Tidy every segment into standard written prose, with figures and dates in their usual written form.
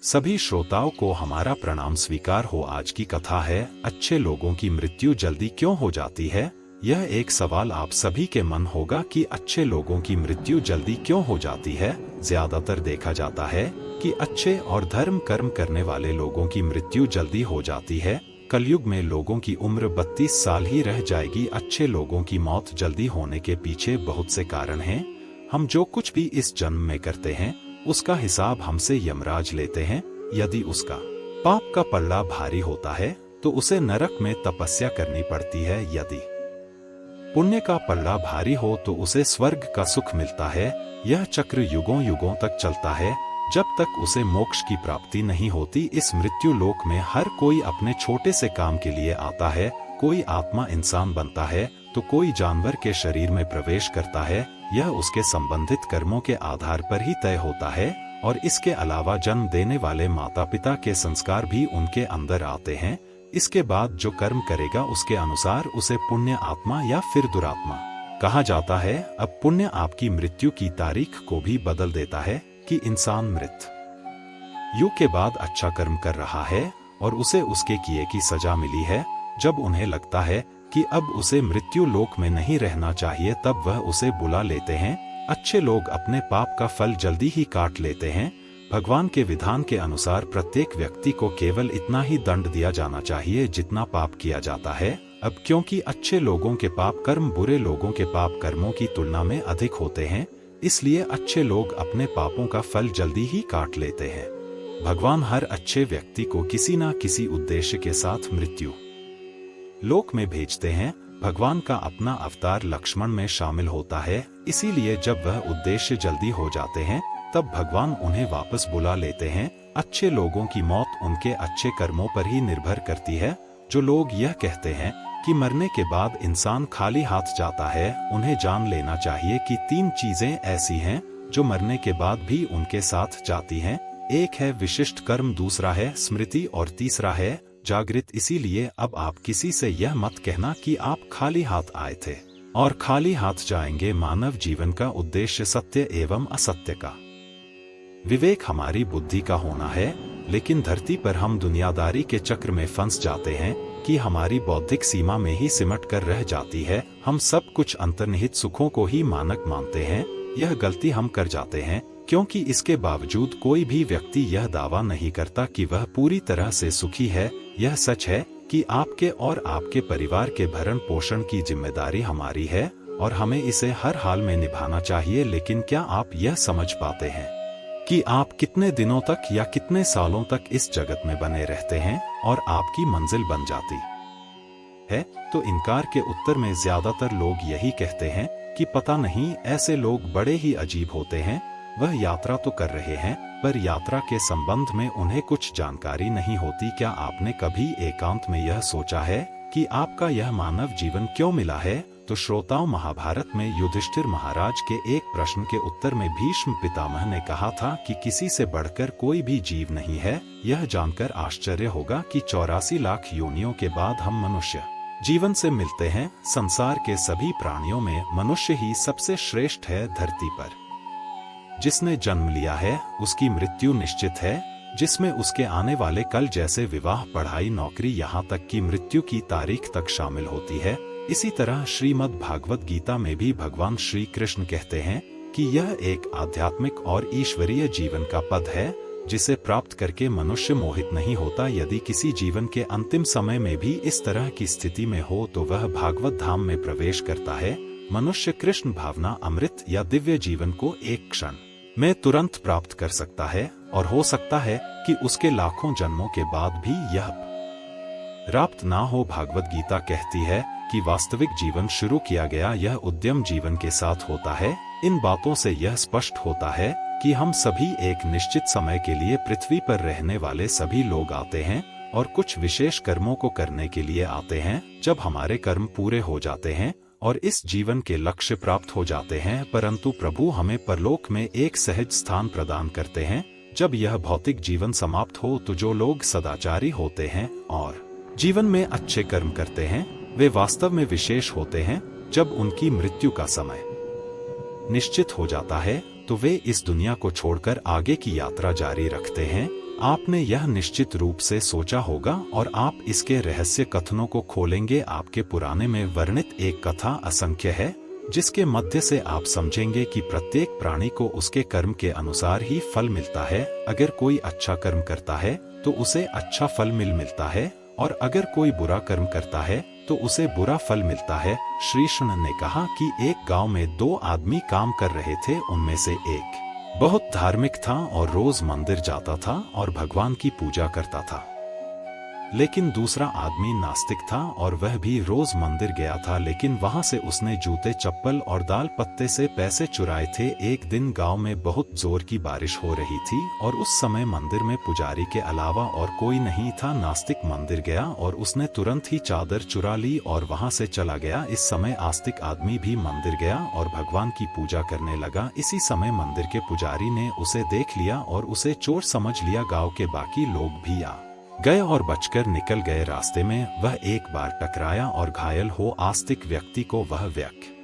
सभी श्रोताओं को हमारा प्रणाम स्वीकार हो। आज की कथा है, अच्छे लोगों की मृत्यु जल्दी क्यों हो जाती है। यह एक सवाल आप सभी के मन होगा कि अच्छे लोगों की मृत्यु जल्दी क्यों हो जाती है। ज्यादातर देखा जाता है कि अच्छे और धर्म कर्म करने वाले लोगों की मृत्यु जल्दी हो जाती है। कलयुग में लोगों की उम्र 32 साल ही रह जाएगी। अच्छे लोगों की मौत जल्दी होने के पीछे बहुत से कारण हैं। हम जो कुछ भी इस जन्म में करते हैं उसका हिसाब हमसे यमराज लेते हैं। यदि उसका पाप का पल्ला भारी होता है तो उसे नरक में तपस्या करनी पड़ती है। यदि पुण्य का पल्ला भारी हो तो उसे स्वर्ग का सुख मिलता है। यह चक्र युगों युगों तक चलता है जब तक उसे मोक्ष की प्राप्ति नहीं होती। इस मृत्यु लोक में हर कोई अपने छोटे से काम के लिए आता है। कोई आत्मा इंसान बनता है तो कोई जानवर के शरीर में प्रवेश करता है। यह उसके संबंधित कर्मों के आधार पर ही तय होता है और इसके अलावा जन्म देने वाले माता पिता के संस्कार भी उनके अंदर आते हैं। इसके बाद जो कर्म करेगा उसके अनुसार उसे पुण्य आत्मा या फिर दुरात्मा कहा जाता है। अब पुण्य आपकी मृत्यु की तारीख को भी बदल देता है कि इंसान मृत्यु के बाद अच्छा कर्म कर रहा है और उसे उसके किए की सजा मिली है। जब उन्हें लगता है कि अब उसे मृत्यु लोक में नहीं रहना चाहिए तब वह उसे बुला लेते हैं। अच्छे लोग अपने पाप का फल जल्दी ही काट लेते हैं। भगवान के विधान के अनुसार प्रत्येक व्यक्ति को केवल इतना ही दंड दिया जाना चाहिए जितना पाप किया जाता है। अब क्योंकि अच्छे लोगों के पाप कर्म बुरे लोगों के पाप कर्मों की तुलना में अधिक होते हैं, इसलिए अच्छे लोग अपने पापों का फल जल्दी ही काट लेते हैं। भगवान हर अच्छे व्यक्ति को किसी न किसी उद्देश्य के साथ मृत्यु लोक में भेजते हैं। भगवान का अपना अवतार लक्ष्मण में शामिल होता है, इसीलिए जब वह उद्देश्य जल्दी हो जाते हैं तब भगवान उन्हें वापस बुला लेते हैं। अच्छे लोगों की मौत उनके अच्छे कर्मों पर ही निर्भर करती है। जो लोग यह कहते हैं कि मरने के बाद इंसान खाली हाथ जाता है, उन्हें जान लेना चाहिए कि 3 चीजें ऐसी हैं जो मरने के बाद भी उनके साथ जाती हैं। एक है विशिष्ट कर्म, दूसरा है स्मृति और तीसरा है जागृत। इसीलिए अब आप किसी से यह मत कहना कि आप खाली हाथ आए थे और खाली हाथ जाएंगे। मानव जीवन का उद्देश्य सत्य एवं असत्य का विवेक हमारी बुद्धि का होना है, लेकिन धरती पर हम दुनियादारी के चक्र में फंस जाते हैं कि हमारी बौद्धिक सीमा में ही सिमट कर रह जाती है। हम सब कुछ अंतर्निहित सुखों को ही मानक मानते हैं। यह गलती हम कर जाते हैं क्योंकि इसके बावजूद कोई भी व्यक्ति यह दावा नहीं करता कि वह पूरी तरह से सुखी है। यह सच है कि आपके और आपके परिवार के भरण पोषण की जिम्मेदारी हमारी है और हमें इसे हर हाल में निभाना चाहिए। लेकिन क्या आप यह समझ पाते हैं कि आप कितने दिनों तक या कितने सालों तक इस जगत में बने रहते हैं और आपकी मंजिल बन जाती है? तो इनकार के उत्तर में ज्यादातर लोग यही कहते हैं कि पता नहीं, ऐसे लोग बड़े ही अजीब होते हैं। वह यात्रा तो कर रहे हैं पर यात्रा के संबंध में उन्हें कुछ जानकारी नहीं होती। क्या आपने कभी एकांत में यह सोचा है कि आपका यह मानव जीवन क्यों मिला है? तो श्रोताओं, महाभारत में युधिष्ठिर महाराज के एक प्रश्न के उत्तर में भीष्म पितामह ने कहा था कि किसी से बढ़कर कोई भी जीव नहीं है। यह जानकर आश्चर्य होगा कि 84 लाख योनियों के बाद हम मनुष्य जीवन से मिलते हैं। संसार के सभी प्राणियों में मनुष्य ही सबसे श्रेष्ठ है। धरती पर जिसने जन्म लिया है उसकी मृत्यु निश्चित है, जिसमें उसके आने वाले कल जैसे विवाह, पढ़ाई, नौकरी, यहाँ तक कि मृत्यु की तारीख तक शामिल होती है। इसी तरह श्रीमद् भागवत गीता में भी भगवान श्री कृष्ण कहते हैं कि यह एक आध्यात्मिक और ईश्वरीय जीवन का पद है जिसे प्राप्त करके मनुष्य मोहित नहीं होता। यदि किसी जीवन के अंतिम समय में भी इस तरह की स्थिति में हो तो वह भागवत धाम में प्रवेश करता है। मनुष्य कृष्ण भावना, अमृत या दिव्य जीवन को एक क्षण में तुरंत प्राप्त कर सकता है और हो सकता है कि उसके लाखों जन्मों के बाद भी यह प्राप्त ना हो। भागवत गीता कहती है कि वास्तविक जीवन शुरू किया गया यह उद्यम जीवन के साथ होता है। इन बातों से यह स्पष्ट होता है कि हम सभी एक निश्चित समय के लिए पृथ्वी पर रहने वाले सभी लोग आते हैं और कुछ विशेष कर्मों को करने के लिए आते हैं। जब हमारे कर्म पूरे हो जाते हैं और इस जीवन के लक्ष्य प्राप्त हो जाते हैं, परंतु प्रभु हमें परलोक में एक सहज स्थान प्रदान करते हैं। जब यह भौतिक जीवन समाप्त हो तो जो लोग सदाचारी होते हैं और जीवन में अच्छे कर्म करते हैं वे वास्तव में विशेष होते हैं। जब उनकी मृत्यु का समय निश्चित हो जाता है तो वे इस दुनिया को छोड़कर आगे की यात्रा जारी रखते हैं। आपने यह निश्चित रूप से सोचा होगा और आप इसके रहस्य कथनों को खोलेंगे। आपके पुराने में वर्णित एक कथा असंख्य है, जिसके मध्य से आप समझेंगे कि प्रत्येक प्राणी को उसके कर्म के अनुसार ही फल मिलता है। अगर कोई अच्छा कर्म करता है तो उसे अच्छा फल मिलता है, और अगर कोई बुरा कर्म करता है तो उसे बुरा फल मिलता है। श्री कृष्ण ने कहा कि एक गांव में 2 आदमी काम कर रहे थे। उनमें से एक बहुत धार्मिक था और रोज मंदिर जाता था और भगवान की पूजा करता था, लेकिन दूसरा आदमी नास्तिक था और वह भी रोज मंदिर गया था, लेकिन वहां से उसने जूते, चप्पल और दाल पत्ते से पैसे चुराए थे। एक दिन गांव में बहुत जोर की बारिश हो रही थी और उस समय मंदिर में पुजारी के अलावा और कोई नहीं था। नास्तिक मंदिर गया और उसने तुरंत ही चादर चुरा ली और वहां से चला गया। इस समय आस्तिक आदमी भी मंदिर गया और भगवान की पूजा करने लगा। इसी समय मंदिर के पुजारी ने उसे देख लिया और उसे चोर समझ लिया। गाँव के बाकी लोग भी आ गए और बचकर निकल गए। रास्ते में वह एक बार टकराया और घायल हो आस्तिक व्यक्ति को वह व्यक्ति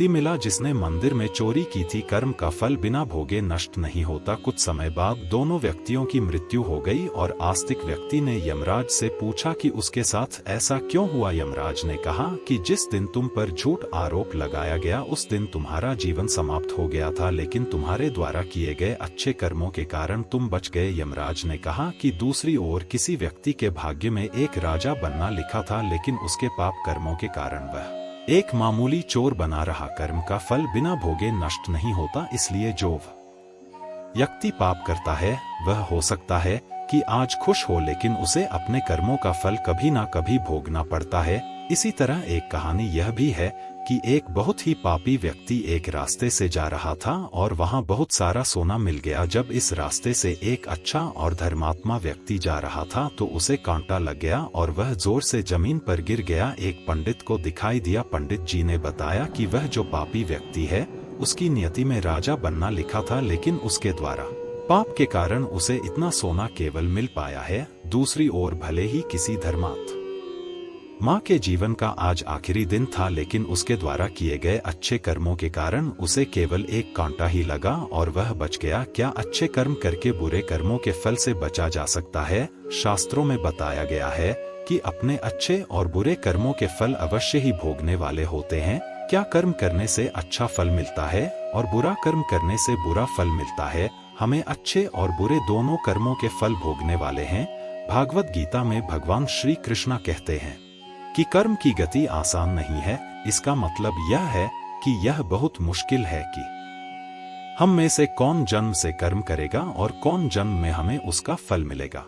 मिला जिसने मंदिर में चोरी की थी। कर्म का फल बिना भोगे नष्ट नहीं होता। कुछ समय बाद दोनों व्यक्तियों की मृत्यु हो गई और आस्तिक व्यक्ति ने यमराज से पूछा कि उसके साथ ऐसा क्यों हुआ। यमराज ने कहा कि जिस दिन तुम पर झूठ आरोप लगाया गया उस दिन तुम्हारा जीवन समाप्त हो गया था, लेकिन तुम्हारे द्वारा किए गए अच्छे कर्मों के कारण तुम बच गए। यमराज ने कहा कि दूसरी ओर किसी व्यक्ति के भाग्य में एक राजा बनना लिखा था, लेकिन उसके पाप कर्मों के कारण वह एक मामूली चोर बना रहा। कर्म का फल बिना भोगे नष्ट नहीं होता, इसलिए जो व्यक्ति पाप करता है वह हो सकता है कि आज खुश हो, लेकिन उसे अपने कर्मों का फल कभी ना कभी भोगना पड़ता है। इसी तरह एक कहानी यह भी है कि एक बहुत ही पापी व्यक्ति एक रास्ते से जा रहा था और वहां बहुत सारा सोना मिल गया। जब इस रास्ते से एक अच्छा और धर्मात्मा व्यक्ति जा रहा था तो उसे कांटा लग गया और वह जोर से जमीन पर गिर गया। एक पंडित को दिखाई दिया। पंडित जी ने बताया कि वह जो पापी व्यक्ति है उसकी नियति में राजा बनना लिखा था, लेकिन उसके द्वारा पाप के कारण उसे इतना सोना केवल मिल पाया है। दूसरी ओर भले ही किसी धर्मात्मा माँ के जीवन का आज आखिरी दिन था, लेकिन उसके द्वारा किए गए अच्छे कर्मों के कारण उसे केवल एक कांटा ही लगा और वह बच गया। क्या अच्छे कर्म करके बुरे कर्मों के फल से बचा जा सकता है? शास्त्रों में बताया गया है कि अपने अच्छे और बुरे कर्मों के फल अवश्य ही भोगने वाले होते हैं। क्या कर्म करने से अच्छा फल मिलता है और बुरा कर्म करने से बुरा फल मिलता है? हमें अच्छे और बुरे दोनों कर्मों के फल भोगने वाले हैं। भागवत गीता में भगवान श्री कृष्ण कहते हैं कि कर्म की गति आसान नहीं है। इसका मतलब यह है कि यह बहुत मुश्किल है कि हम में से कौन जन्म से कर्म करेगा और कौन जन्म में हमें उसका फल मिलेगा।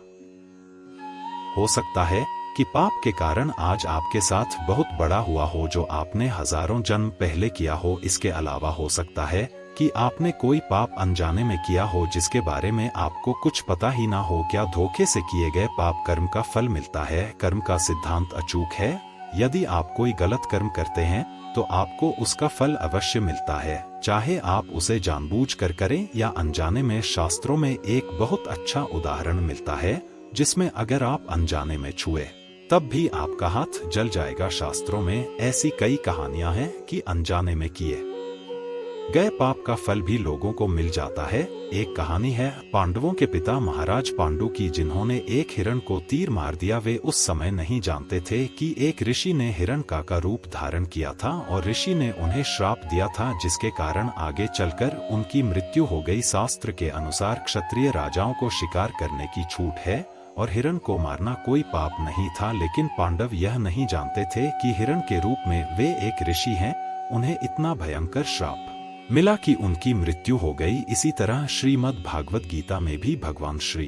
हो सकता है कि पाप के कारण आज आपके साथ बहुत बड़ा हुआ हो जो आपने हजारों जन्म पहले किया हो। इसके अलावा हो सकता है कि आपने कोई पाप अनजाने में किया हो जिसके बारे में आपको कुछ पता ही ना हो। क्या धोखे से किए गए पाप कर्म का फल मिलता है? कर्म का सिद्धांत अचूक है। यदि आप कोई गलत कर्म करते हैं तो आपको उसका फल अवश्य मिलता है, चाहे आप उसे जानबूझकर करें या अनजाने में। शास्त्रों में एक बहुत अच्छा उदाहरण मिलता है जिसमें अगर आप अनजाने में छुए तब भी आपका हाथ जल जाएगा। शास्त्रों में ऐसी कई कहानियां हैं कि अनजाने में किए गए पाप का फल भी लोगों को मिल जाता है। एक कहानी है पांडवों के पिता महाराज पांडु की, जिन्होंने एक हिरण को तीर मार दिया। वे उस समय नहीं जानते थे कि एक ऋषि ने हिरण का रूप धारण किया था और ऋषि ने उन्हें श्राप दिया था, जिसके कारण आगे चलकर उनकी मृत्यु हो गई। शास्त्र के अनुसार क्षत्रिय राजाओं को शिकार करने की छूट है और हिरण को मारना कोई पाप नहीं था, लेकिन पांडव यह नहीं जानते थे कि हिरण के रूप में वे एक ऋषि हैं। उन्हें इतना भयंकर श्राप मिला कि उनकी मृत्यु हो गई। इसी तरह श्रीमद् भागवत गीता में भी भगवान श्री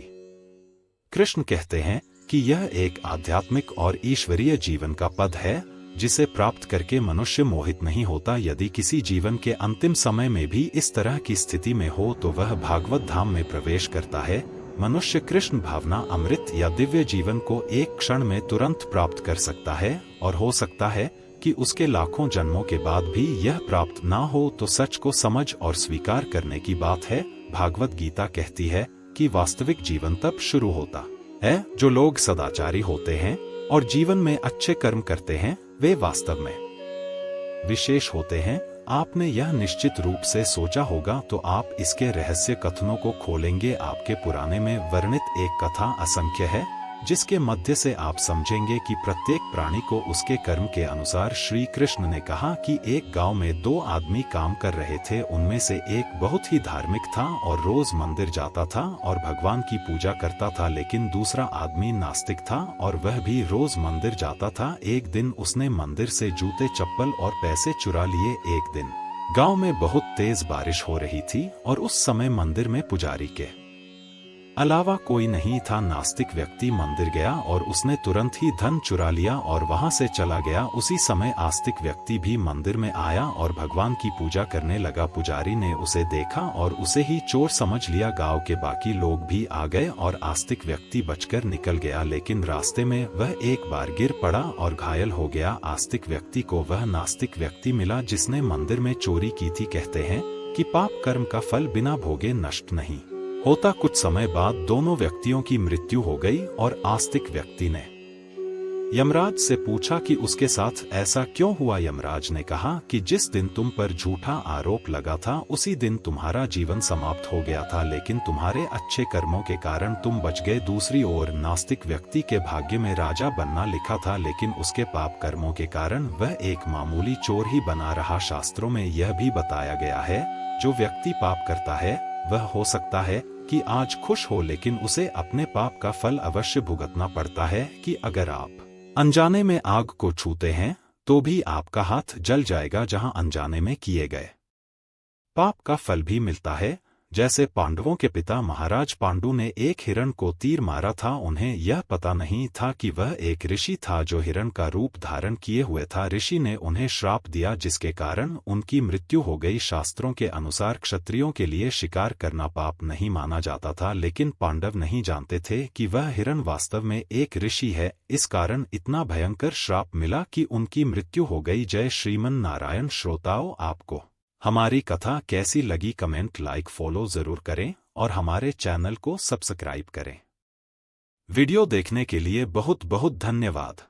कृष्ण कहते हैं कि यह एक आध्यात्मिक और ईश्वरीय जीवन का पद है जिसे प्राप्त करके मनुष्य मोहित नहीं होता। यदि किसी जीवन के अंतिम समय में भी इस तरह की स्थिति में हो तो वह भागवत धाम में प्रवेश करता है। मनुष्य कृष्ण भावना, अमृत या दिव्य जीवन को एक क्षण में तुरंत प्राप्त कर सकता है और हो सकता है कि उसके लाखों जन्मों के बाद भी यह प्राप्त ना हो तो सच को समझ और स्वीकार करने की बात है। भागवत गीता कहती है कि वास्तविक जीवन तब शुरू होता है जो लोग सदाचारी होते हैं और जीवन में अच्छे कर्म करते हैं। वे वास्तव में विशेष होते हैं। आपने यह निश्चित रूप से सोचा होगा, तो आप इसके रहस्य कथनों को खोलेंगे। आपके पुराने में वर्णित एक कथा असंख्य है, जिसके मध्य से आप समझेंगे कि प्रत्येक प्राणी को उसके कर्म के अनुसार। श्री कृष्ण ने कहा कि एक गांव में दो आदमी काम कर रहे थे। उनमें से एक बहुत ही धार्मिक था और रोज मंदिर जाता था और भगवान की पूजा करता था, लेकिन दूसरा आदमी नास्तिक था और वह भी रोज मंदिर जाता था। एक दिन उसने मंदिर से जूते, चप्पल और पैसे चुरा लिए। एक दिन गांव में बहुत तेज बारिश हो रही थी और उस समय मंदिर में पुजारी के अलावा कोई नहीं था। नास्तिक व्यक्ति मंदिर गया और उसने तुरंत ही धन चुरा लिया और वहां से चला गया। उसी समय आस्तिक व्यक्ति भी मंदिर में आया और भगवान की पूजा करने लगा। पुजारी ने उसे देखा और उसे ही चोर समझ लिया। गांव के बाकी लोग भी आ गए और आस्तिक व्यक्ति बचकर निकल गया, लेकिन रास्ते में वह एक बार गिर पड़ा और घायल हो गया। आस्तिक व्यक्ति को वह नास्तिक व्यक्ति मिला जिसने मंदिर में चोरी की थी। कहते हैं कि पाप कर्म का फल बिना भोगे नष्ट नहीं होता। कुछ समय बाद दोनों व्यक्तियों की मृत्यु हो गई और आस्तिक व्यक्ति ने यमराज से पूछा कि उसके साथ ऐसा क्यों हुआ। यमराज ने कहा कि जिस दिन तुम पर झूठा आरोप लगा था उसी दिन तुम्हारा जीवन समाप्त हो गया था, लेकिन तुम्हारे अच्छे कर्मों के कारण तुम बच गए। दूसरी ओर नास्तिक व्यक्ति के भाग्य में राजा बनना लिखा था, लेकिन उसके पाप कर्मों के कारण वह एक मामूली चोर ही बना रहा। शास्त्रों में यह भी बताया गया है, जो व्यक्ति पाप करता है वह हो सकता है कि आज खुश हो, लेकिन उसे अपने पाप का फल अवश्य भुगतना पड़ता है। कि अगर आप अनजाने में आग को छूते हैं तो भी आपका हाथ जल जाएगा, जहां अनजाने में किए गए पाप का फल भी मिलता है। जैसे पांडवों के पिता महाराज पांडु ने एक हिरण को तीर मारा था। उन्हें यह पता नहीं था कि वह एक ऋषि था जो हिरण का रूप धारण किए हुए था। ऋषि ने उन्हें श्राप दिया, जिसके कारण उनकी मृत्यु हो गई। शास्त्रों के अनुसार क्षत्रियों के लिए शिकार करना पाप नहीं माना जाता था, लेकिन पांडव नहीं जानते थे कि वह हिरण वास्तव में एक ऋषि है। इस कारण इतना भयंकर श्राप मिला कि उनकी मृत्यु हो गई। जय श्रीमन नारायण। श्रोताओं, आपको हमारी कथा कैसी लगी कमेंट, लाइक, फॉलो जरूर करें और हमारे चैनल को सब्सक्राइब करें। वीडियो देखने के लिए बहुत बहुत धन्यवाद।